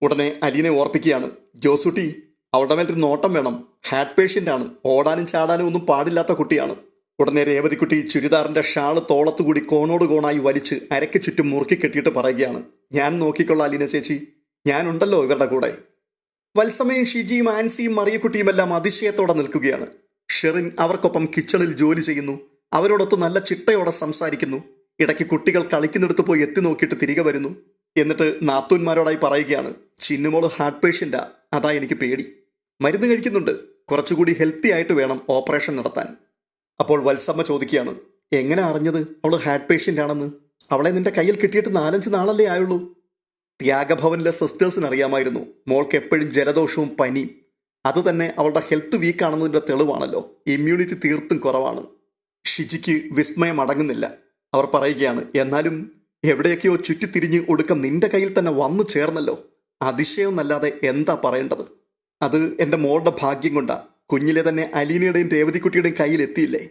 ഉടനെ അലീനെ ഓർപ്പിക്കുകയാണ്, ജോസുട്ടി അവളുടെ മേലൊരു നോട്ടം വേണം. ഹാർട്ട് പേഷ്യൻ്റാണ്, ഓടാനും ചാടാനും ഒന്നും പാടില്ലാത്ത കുട്ടിയാണ്. ഉടനെ രേവതിക്കുട്ടി ചുരിദാറിൻ്റെ ഷാള് തോളത്തുകൂടി കോണോട് കോണായി വലിച്ച് അരയ്ക്ക് ചുറ്റും മുറുക്കി കെട്ടിയിട്ട് പറയുകയാണ്, ഞാൻ നോക്കിക്കൊള്ളാം അലീന ചേച്ചി, ഞാനുണ്ടല്ലോ ഇവരുടെ കൂടെ. വത്സമയും ഷിജിയും ആൻസിയും മറിയക്കുട്ടിയുമെല്ലാം അതിശയത്തോടെ നിൽക്കുകയാണ്. ഷെറിൻ അവർക്കൊപ്പം കിച്ചണിൽ ജോലി ചെയ്യുന്നു. അവരോടൊത്ത് നല്ല ചിട്ടയോടെ സംസാരിക്കുന്നു. ഇടയ്ക്ക് കുട്ടികൾ കളിക്കുന്നിടത്ത് പോയി എത്തി നോക്കിയിട്ട് തിരികെ വരുന്നു. എന്നിട്ട് നാത്തൂന്മാരോടായി പറയുകയാണ്, ചിന്നുമോള് ഹാർട്ട് പേഷ്യൻ്റാ, അതാ എനിക്ക് പേടി. മരുന്ന് കഴിക്കുന്നുണ്ട്, കുറച്ചുകൂടി ഹെൽത്തി ആയിട്ട് വേണം ഓപ്പറേഷൻ നടത്താൻ. അപ്പോൾ വത്സമ്മ ചോദിക്കുകയാണ്, എങ്ങനെ അറിഞ്ഞത് അവൾ ഹാർട്ട് പേഷ്യൻ്റ് ആണെന്ന്? അവളെ നിന്റെ കയ്യിൽ കിട്ടിയിട്ട് 4-5 നാളല്ലേ ആയുള്ളൂ. ത്യാഗഭവനിലെ സിസ്റ്റേഴ്സിന് അറിയാമായിരുന്നു മോൾക്ക് എപ്പോഴും ജലദോഷവും പനിയും. അതുതന്നെ അവളുടെ ഹെൽത്ത് വീക്കാണെന്നതിൻ്റെ തെളിവാണല്ലോ. ഇമ്മ്യൂണിറ്റി തീർത്തും കുറവാണ്. ഷിജിക്ക് വിസ്മയം അടങ്ങുന്നില്ല. അവർ പറയുകയാണ്, എന്നാലും എവിടെയൊക്കെയോ ചുറ്റിത്തിരിഞ്ഞ് ഒടുക്കം നിന്റെ കയ്യിൽ തന്നെ വന്നു ചേർന്നല്ലോ. അതിശയമൊന്നല്ലാതെ എന്താ പറയേണ്ടത്? അത് എൻ്റെ മോളുടെ ഭാഗ്യം കൊണ്ടാ. കുഞ്ഞിലെ തന്നെ അലീനയുടെയും രേവതിക്കുട്ടിയുടെയും കയ്യിൽ എത്തിയില്ലേ.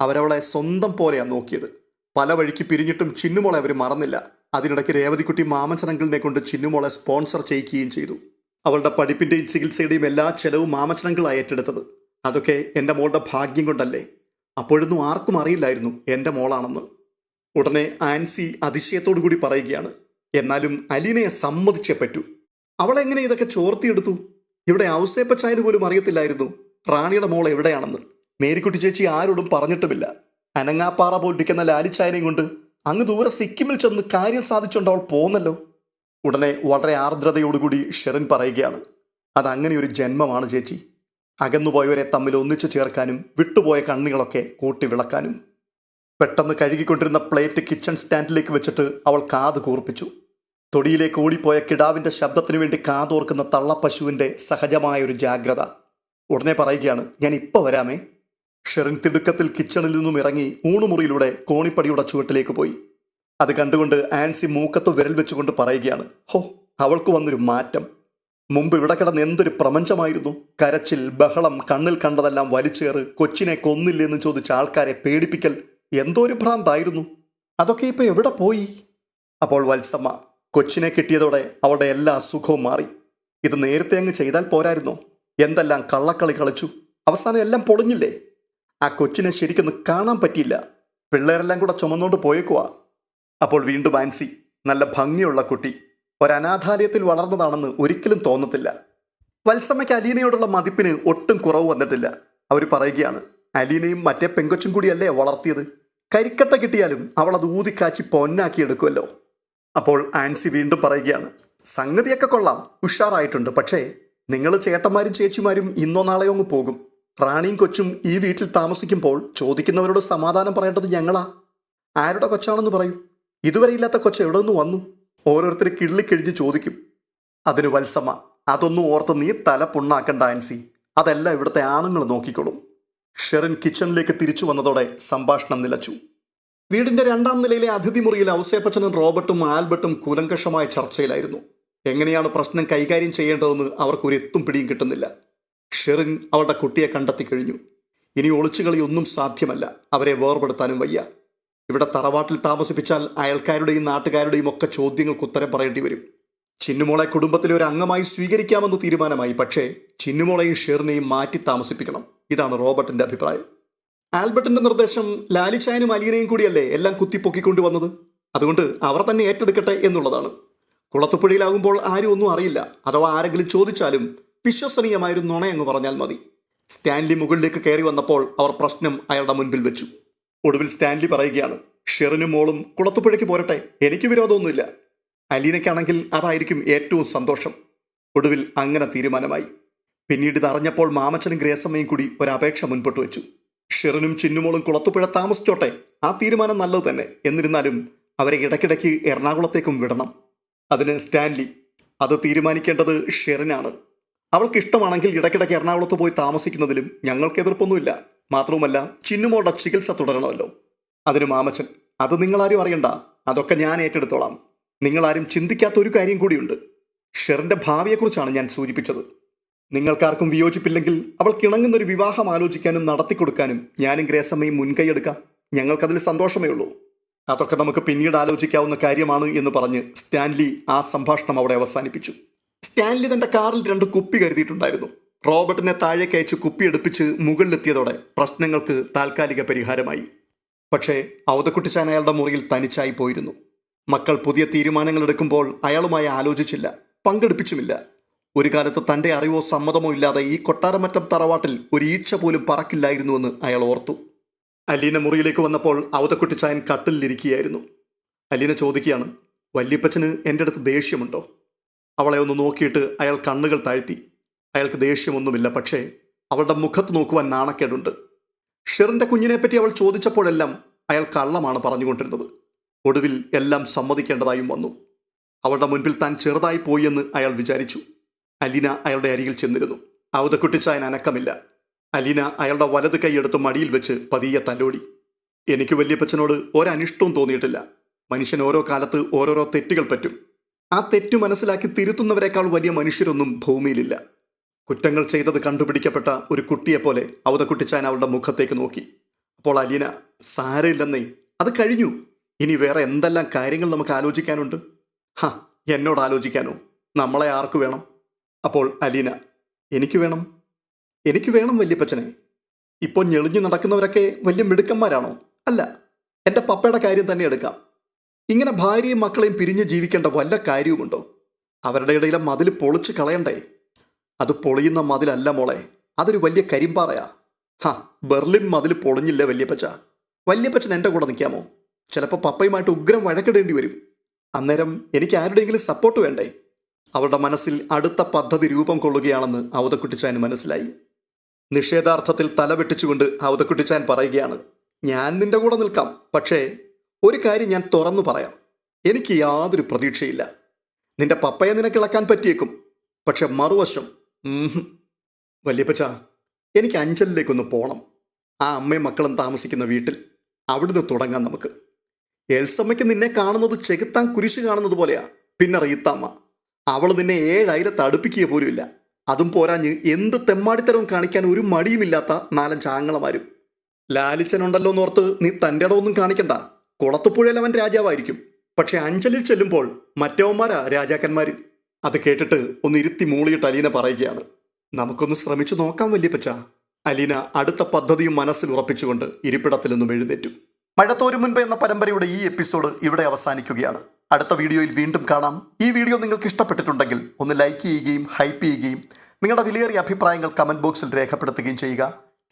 അവരവളെ സ്വന്തം പോലെയാണ് നോക്കിയത്. പല വഴിക്ക് പിരിഞ്ഞിട്ടും ചിന്നുമോളെ അവർ മറന്നില്ല. അതിനിടയ്ക്ക് രേവതിക്കുട്ടി മാമച്ചൻ അങ്കിളിനെ കൊണ്ട് ചിന്നുമോളെ സ്പോൺസർ ചെയ്യിക്കുകയും ചെയ്തു. അവളുടെ പഠിപ്പിൻ്റെയും ചികിത്സയുടെയും എല്ലാ ചെലവും മാമച്ചൻ അങ്കിളാണ് ഏറ്റെടുത്തത്. അതൊക്കെ എൻ്റെ മോളുടെ ഭാഗ്യം കൊണ്ടല്ലേ. അപ്പോഴൊന്നും ആർക്കും അറിയില്ലായിരുന്നു എൻ്റെ മോളാണെന്ന്. ഉടനെ ആൻസി അതിശയത്തോടു കൂടി പറയുകയാണ്, എന്നാലും അലീനയെ സമ്മതിച്ചേ പറ്റൂ. അവളെങ്ങനെ ഇതൊക്കെ ചോർത്തിയെടുത്തു? ഇവിടെ ഔസേപ്പച്ചായന് പോലും അറിയത്തില്ലായിരുന്നു റാണിയുടെ മോൾ എവിടെയാണെന്ന്. മേരിക്കുട്ടി ചേച്ചി ആരോടും പറഞ്ഞിട്ടുമില്ല. അനങ്ങാപ്പാറ പോലിരിക്കുന്ന ലാലിച്ചായനെയും കൊണ്ട് അങ്ങ് ദൂരെ സിക്കിമിൽ ചെന്ന് കാര്യം സാധിച്ചുകൊണ്ട് അവൾ പോന്നല്ലോ. ഉടനെ വളരെ ആർദ്രതയോടുകൂടി ഷെറിൻ പറയുകയാണ്, അതങ്ങനെ ഒരു ജന്മമാണ് ചേച്ചി. അകന്നുപോയവരെ തമ്മിൽ ഒന്നിച്ചു ചേർക്കാനും വിട്ടുപോയ കണ്ണുകളൊക്കെ കൂട്ടി വിളക്കാനും. പെട്ടെന്ന് കഴുകിക്കൊണ്ടിരുന്ന പ്ലേറ്റ് കിച്ചൺ സ്റ്റാൻഡിലേക്ക് വെച്ചിട്ട് അവൾ കാത് കൂർപ്പിച്ചു. തൊടിയിലേക്ക് ഓടിപ്പോയ കിടാവിൻ്റെ ശബ്ദത്തിനു വേണ്ടി കാതോർക്കുന്ന തള്ളപ്പശുവിൻ്റെ സഹജമായൊരു ജാഗ്രത. ഉടനെ പറയുകയാണ്, ഞാൻ ഇപ്പോൾ വരാമേ. ഷെറിൻ തിടുക്കത്തിൽ കിച്ചണിൽ നിന്നും ഇറങ്ങി ഊണുമുറിയിലൂടെ കോണിപ്പടിയുടെ ചുവട്ടിലേക്ക് പോയി. അത് കണ്ടുകൊണ്ട് ആൻസി മൂക്കത്ത് വിരൽ വെച്ചുകൊണ്ട് പറയുകയാണ്, ഹോ, അവൾക്ക് വന്നൊരു മാറ്റം. മുമ്പ് ഇവിടെ കിടന്ന് എന്തൊരു പ്രപഞ്ചമായിരുന്നു. കരച്ചിൽ, ബഹളം, കണ്ണിൽ കണ്ടതെല്ലാം വലിച്ചേറ്, കൊച്ചിനെ കൊന്നില്ലെന്ന് ചോദിച്ച ആൾക്കാരെ പേടിപ്പിക്കൽ, എന്തോ ഒരു ഭ്രാന്തായിരുന്നു. അതൊക്കെ ഇപ്പോൾ എവിടെ പോയി? അപ്പോൾ വത്സമ്മ, കൊച്ചിനെ കിട്ടിയതോടെ അവളുടെ എല്ലാ അസുഖവും മാറി. ഇത് നേരത്തെ അങ്ങ് ചെയ്താൽ പോരായിരുന്നോ? എന്തെല്ലാം കള്ളക്കളി കളിച്ചു. അവസാനം എല്ലാം പൊളിഞ്ഞില്ലേ? ആ കൊച്ചിനെ ശരിക്കൊന്ന് കാണാൻ പറ്റിയില്ല. പിള്ളേരെല്ലാം കൂടെ ചുമന്നുകൊണ്ട് പോയേക്കുവാ. അപ്പോൾ വീണ്ടും ആൻസി, നല്ല ഭംഗിയുള്ള കുട്ടി, ഒരനാഥാലയത്തിൽ വളർന്നതാണെന്ന് ഒരിക്കലും തോന്നത്തില്ല. വത്സമ്മയ്ക്ക് അലീനയോടുള്ള മതിപ്പിന് ഒട്ടും കുറവ് വന്നിട്ടില്ല. അവർ പറയുകയാണ്, അലീനയും മറ്റേ പെങ്കൊച്ചും കൂടിയല്ലേ വളർത്തിയത്. കരിക്കട്ട കിട്ടിയാലും അവൾ അത് ഊതിക്കാച്ചി പൊന്നാക്കി എടുക്കുമല്ലോ. അപ്പോൾ ആൻസി വീണ്ടും പറയുകയാണ്, സംഗതിയൊക്കെ കൊള്ളാം, ഉഷാറായിട്ടുണ്ട്. പക്ഷേ നിങ്ങൾ ചേട്ടന്മാരും ചേച്ചിമാരും ഇന്നോ നാളെയോ അങ്ങ് പോകും. റാണിയും കൊച്ചും ഈ വീട്ടിൽ താമസിക്കുമ്പോൾ ചോദിക്കുന്നവരോട് സമാധാനം പറയേണ്ടത് ഞങ്ങളാ. ആരുടെ കൊച്ചാണെന്ന് പറയും. ഇതുവരെ ഇല്ലാത്ത കൊച്ച് എവിടെ നിന്ന് വന്നു? ഓരോരുത്തർ കിള്ളിക്കഴിഞ്ഞ് ചോദിക്കും. അതിന് വത്സമ്മ, അതൊന്നും ഓർത്ത് നീ തല പുണ്ണാക്കണ്ട ആൻസി, അതെല്ലാം ഇവിടുത്തെ ആണുങ്ങൾ നോക്കിക്കോളും. ഷെറിൻ കിച്ചണിലേക്ക് തിരിച്ചു വന്നതോടെ സംഭാഷണം നിലച്ചു. വീടിന്റെ 2ാം നിലയിലെ അതിഥി മുറിയിൽ ഔസേപ്പച്ചനും റോബർട്ടും ആൽബർട്ടും കൂലങ്കഷമായ ചർച്ചയിലായിരുന്നു. എങ്ങനെയാണ് പ്രശ്നം കൈകാര്യം ചെയ്യേണ്ടതെന്ന് അവർക്കൊരു എത്തും പിടിയും കിട്ടുന്നില്ല. ഷെറിൻ അവളുടെ കുട്ടിയെ കണ്ടെത്തി കഴിഞ്ഞു. ഇനി ഒളിച്ചുകളി ഒന്നും സാധ്യമല്ല. അവരെ വേർപെടുത്താനും വയ്യ. ഇവിടെ തറവാട്ടിൽ താമസിപ്പിച്ചാൽ അയൽക്കാരുടെയും നാട്ടുകാരുടെയും ഒക്കെ ചോദ്യങ്ങൾക്ക് ഉത്തരം പറയേണ്ടി വരും. ചിന്നുമോളെ കുടുംബത്തിലെ ഒരു അംഗമായി സ്വീകരിക്കാമെന്ന് തീരുമാനമായി. പക്ഷേ ചിന്നുമോളെയും ഷെറിനെയും മാറ്റി താമസിപ്പിക്കണം. ഇതാണ് റോബർട്ടിന്റെ അഭിപ്രായം. ആൽബർട്ടിന്റെ നിർദ്ദേശം ലാലിച്ചായനും അലീനയും കൂടിയല്ലേ എല്ലാം കുത്തിപ്പൊക്കിക്കൊണ്ടുവന്നത്. അതുകൊണ്ട് അവർ തന്നെ ഏറ്റെടുക്കട്ടെ എന്നുള്ളതാണ്. കുളത്തുപുഴയിലാകുമ്പോൾ ആരും ഒന്നും അറിയില്ല. അഥവാ ആരെങ്കിലും ചോദിച്ചാലും വിശ്വസനീയമായൊരു നുണയങ്ങ് പറഞ്ഞാൽ മതി. സ്റ്റാൻലി മുകളിലേക്ക് കയറി വന്നപ്പോൾ അവർ പ്രശ്നം അയാളുടെ മുൻപിൽ വെച്ചു. ഒടുവിൽ സ്റ്റാൻലി പറയുകയാണ്, ഷെറിനും മോളും കുളത്തുപുഴയ്ക്ക് പോരട്ടെ, എനിക്ക് വിരോധമൊന്നുമില്ല. അലീനയ്ക്കാണെങ്കിൽ അതായിരിക്കും ഏറ്റവും സന്തോഷം. ഒടുവിൽ അങ്ങനെ തീരുമാനമായി. പിന്നീട് ഇതറിഞ്ഞപ്പോൾ മാമച്ചനും ഗ്രേസമ്മയും കൂടി ഒരപേക്ഷ മുൻപോട്ട് വെച്ചു. ഷെറിനും ചിന്നുമോളും കുളത്തുപുഴ താമസിച്ചോട്ടെ, ആ തീരുമാനം നല്ലത് തന്നെ. എന്നിരുന്നാലും അവരെ ഇടയ്ക്കിടയ്ക്ക് എറണാകുളത്തേക്കും വിടണം. അതിന് സ്റ്റാൻലി, അത് തീരുമാനിക്കേണ്ടത് ഷെറിനാണ്. അവൾക്ക് ഇഷ്ടമാണെങ്കിൽ ഇടയ്ക്കിടയ്ക്ക് എറണാകുളത്ത് പോയി താമസിക്കുന്നതിലും ഞങ്ങൾക്ക് എതിർപ്പൊന്നുമില്ല. മാത്രവുമല്ല ചിന്നുമോളുടെ ചികിത്സ തുടരണമല്ലോ. അതിന് മാമച്ചൻ, അത് നിങ്ങളാരും അറിയണ്ട, അതൊക്കെ ഞാൻ ഏറ്റെടുത്തോളാം. നിങ്ങളാരും ചിന്തിക്കാത്തൊരു കാര്യം കൂടിയുണ്ട്. ഷെറിൻ്റെ ഭാവിയെക്കുറിച്ചാണ് ഞാൻ സൂചിപ്പിച്ചത്. നിങ്ങൾക്കാർക്കും വിയോജിപ്പില്ലെങ്കിൽ അവൾക്ക് ഇണങ്ങുന്നൊരു വിവാഹം ആലോചിക്കാനും നടത്തിക്കൊടുക്കാനും ഞാനും ഗ്രേസമ്മയും മുൻകൈയെടുക്കാം. ഞങ്ങൾക്കതിൽ സന്തോഷമേ ഉള്ളൂ. അതൊക്കെ നമുക്ക് പിന്നീട് ആലോചിക്കാവുന്ന കാര്യമാണ് എന്ന് പറഞ്ഞ് സ്റ്റാൻലി ആ സംഭാഷണം അവിടെ അവസാനിപ്പിച്ചു. സ്റ്റാൻലി തൻ്റെ കാറിൽ 2 കുപ്പി കരുതിയിട്ടുണ്ടായിരുന്നു. റോബർട്ടിനെ താഴേക്ക് അയച്ച് കുപ്പി എടുപ്പിച്ച് മുകളിലെത്തിയതോടെ പ്രശ്നങ്ങൾക്ക് താൽക്കാലിക പരിഹാരമായി. പക്ഷേ ഔതക്കുട്ടിച്ചാൻ അയാളുടെ മുറിയിൽ തനിച്ചായി പോയിരുന്നു. മക്കൾ പുതിയ തീരുമാനങ്ങൾ എടുക്കുമ്പോൾ അയാളുമായി ആലോചിച്ചില്ല, പങ്കെടുപ്പിച്ചുമില്ല. ഒരു കാലത്ത് തൻ്റെ അറിവോ സമ്മതമോ ഇല്ലാതെ ഈ കൊട്ടാരമറ്റം തറവാട്ടിൽ ഒരു ഈച്ച പോലും പറക്കില്ലായിരുന്നുവെന്ന് അയാൾ ഓർത്തു. അലീന മുറിയിലേക്ക് വന്നപ്പോൾ ഔതക്കുട്ടിച്ചായൻ കട്ടിലിരിക്കുകയായിരുന്നു. അലീന ചോദിക്കുകയാണ്, വല്യപ്പച്ചന് എൻ്റെ അടുത്ത് ദേഷ്യമുണ്ടോ? അവളെ ഒന്ന് നോക്കിയിട്ട് അയാൾ കണ്ണുകൾ താഴ്ത്തി. അയാൾക്ക് ദേഷ്യമൊന്നുമില്ല, പക്ഷേ അവളുടെ മുഖത്ത് നോക്കുവാൻ നാണക്കേടുണ്ട്. ഷെറിൻ്റെ കുഞ്ഞിനെപ്പറ്റി അവൾ ചോദിച്ചപ്പോഴെല്ലാം അയാൾ കള്ളമാണ് പറഞ്ഞുകൊണ്ടിരുന്നത്. ഒടുവിൽ എല്ലാം സമ്മതിക്കേണ്ടതായും വന്നു. അവളുടെ മുൻപിൽ താൻ ചെറുതായി പോയി എന്ന് അയാൾ വിചാരിച്ചു. അലീന അയാളുടെ അരികിൽ ചെന്നിരുന്നു. ഔതക്കുട്ടിച്ചായൻ അനക്കമില്ല. അലീന അയാളുടെ വലത് കൈയെടുത്ത് മടിയിൽ വെച്ച് പതിയെ തലോടി. എനിക്ക് വല്യപ്പച്ചനോട് ഒരനിഷ്ടവും തോന്നിയിട്ടില്ല. മനുഷ്യൻ ഓരോ കാലത്ത് ഓരോരോ തെറ്റുകൾ പറ്റും. ആ തെറ്റു മനസ്സിലാക്കി തിരുത്തുന്നവരെക്കാൾ വലിയ മനുഷ്യരൊന്നും ഭൂമിയിലില്ല. കുറ്റങ്ങൾ ചെയ്തത് കണ്ടുപിടിക്കപ്പെട്ട ഒരു കുട്ടിയെപ്പോലെ ഔതക്കുട്ടിച്ചായൻ അവളുടെ മുഖത്തേക്ക് നോക്കി. അപ്പോൾ അലീന, സാരമില്ലെന്നേ, അത് കഴിഞ്ഞു. ഇനി വേറെ എന്തെല്ലാം കാര്യങ്ങൾ നമുക്ക് ആലോചിക്കാനുണ്ട്? എന്നോട് ആലോചിക്കാനോ? നമ്മളെ ആർക്ക് വേണം? അപ്പോൾ അലീന, എനിക്ക് വേണം വല്യപ്പച്ചനെ. ഇപ്പോൾ ഞെളിഞ്ഞു നടക്കുന്നവരൊക്കെ വലിയ മിടുക്കന്മാരാണോ? അല്ല. എൻ്റെ പപ്പയുടെ കാര്യം തന്നെ എടുക്കാം. ഇങ്ങനെ ഭാര്യയും മക്കളെയും പിരിഞ്ഞ് ജീവിക്കേണ്ട വല്ല കാര്യവുമുണ്ടോ? അവരുടെ ഇടയിലെ മതിൽ പൊളിച്ച് കളയണ്ടേ? അത് പൊളിയുന്ന മതിലല്ല മോളെ, അതൊരു വലിയ കരിമ്പാറയാ. ബെർലിൻ മതിൽ പൊളിഞ്ഞില്ല വല്യപ്പച്ച. വല്യപ്പച്ചൻ എൻ്റെ കൂടെ നിൽക്കാമോ? ചിലപ്പോൾ പപ്പയുമായിട്ട് ഉഗ്രം വഴക്കിടേണ്ടി വരും. അന്നേരം എനിക്ക് ആരുടെയെങ്കിലും സപ്പോർട്ട് വേണ്ടേ? അവളുടെ മനസ്സിൽ അടുത്ത പദ്ധതി രൂപം കൊള്ളുകയാണെന്ന് ഔതക്കുട്ടിച്ചാൻ മനസ്സിലായി. നിഷേധാർത്ഥത്തിൽ തല വെട്ടിച്ചുകൊണ്ട് ഔതക്കുട്ടിച്ചാൻ പറയുകയാണ്, ഞാൻ നിന്റെ കൂടെ നിൽക്കാം. പക്ഷേ ഒരു കാര്യം ഞാൻ തുറന്നു പറയാം. എനിക്ക് യാതൊരു പ്രതീക്ഷയില്ല. നിന്റെ പപ്പയെ നിനക്ക് ഇളക്കാൻ പറ്റിയേക്കും. പക്ഷെ മറുവശം വല്യപ്പച്ച, എനിക്ക് അഞ്ചലിലേക്കൊന്ന് പോകണം. ആ അമ്മയും മക്കളും താമസിക്കുന്ന വീട്ടിൽ. അവിടുന്ന് തുടങ്ങാം നമുക്ക്. എൽസമ്മയ്ക്ക് നിന്നെ കാണുന്നത് ചെകുത്താൻ കുരിശ് കാണുന്നത് പോലെയാ. പിന്നെ റീത്താമ്മ, അവൾ നിന്നെ 7 അയലത്ത് അടുപ്പിക്കുക പോലുമില്ല. അതും പോരാഞ്ഞ് എന്ത് തെമ്മാടിത്തരവും കാണിക്കാൻ ഒരു മടിയുമില്ലാത്ത 4-5 ആങ്ങളമാരും. ലാലിച്ചനുണ്ടല്ലോ എന്നോർത്ത് നീ തൻ്റെ ഇടമൊന്നും കാണിക്കണ്ട. കുളത്തുപുഴയിൽ അവൻ രാജാവായിരിക്കും. പക്ഷെ അഞ്ചലിൽ ചെല്ലുമ്പോൾ മറ്റവന്മാരാ രാജാക്കന്മാർ. അത് കേട്ടിട്ട് ഒന്ന് ഇരുത്തി മൂളിയിട്ട് അലീന പറയുകയാണ്, നമുക്കൊന്ന് ശ്രമിച്ചു നോക്കാം വല്യപ്പച്ച. അലീന അടുത്ത പദ്ധതിയും മനസ്സിൽ ഉറപ്പിച്ചുകൊണ്ട് ഇരിപ്പിടത്തിൽ നിന്നും എഴുന്നേറ്റു. മഴത്തോരു മുൻപ് എന്ന പരമ്പരയുടെ ഈ എപ്പിസോഡ് ഇവിടെ അവസാനിക്കുകയാണ്. അടുത്ത വീഡിയോയിൽ വീണ്ടും കാണാം. ഈ വീഡിയോ നിങ്ങൾക്ക് ഇഷ്ടപ്പെട്ടിട്ടുണ്ടെങ്കിൽ ഒന്ന് ലൈക്ക് ചെയ്യുകയും ഹൈപ്പ് ചെയ്യുകയും നിങ്ങളുടെ വിലയേറിയ അഭിപ്രായങ്ങൾ കമൻറ്റ് ബോക്സിൽ രേഖപ്പെടുത്തുകയും ചെയ്യുക.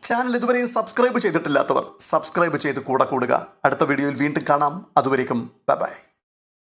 ചാനൽ ഇതുവരെയും സബ്സ്ക്രൈബ് ചെയ്തിട്ടില്ലാത്തവർ സബ്സ്ക്രൈബ് ചെയ്ത് കൂടെ കൂടുക. അടുത്ത വീഡിയോയിൽ വീണ്ടും കാണാം. അതുവരേക്കും ബൈ ബൈ.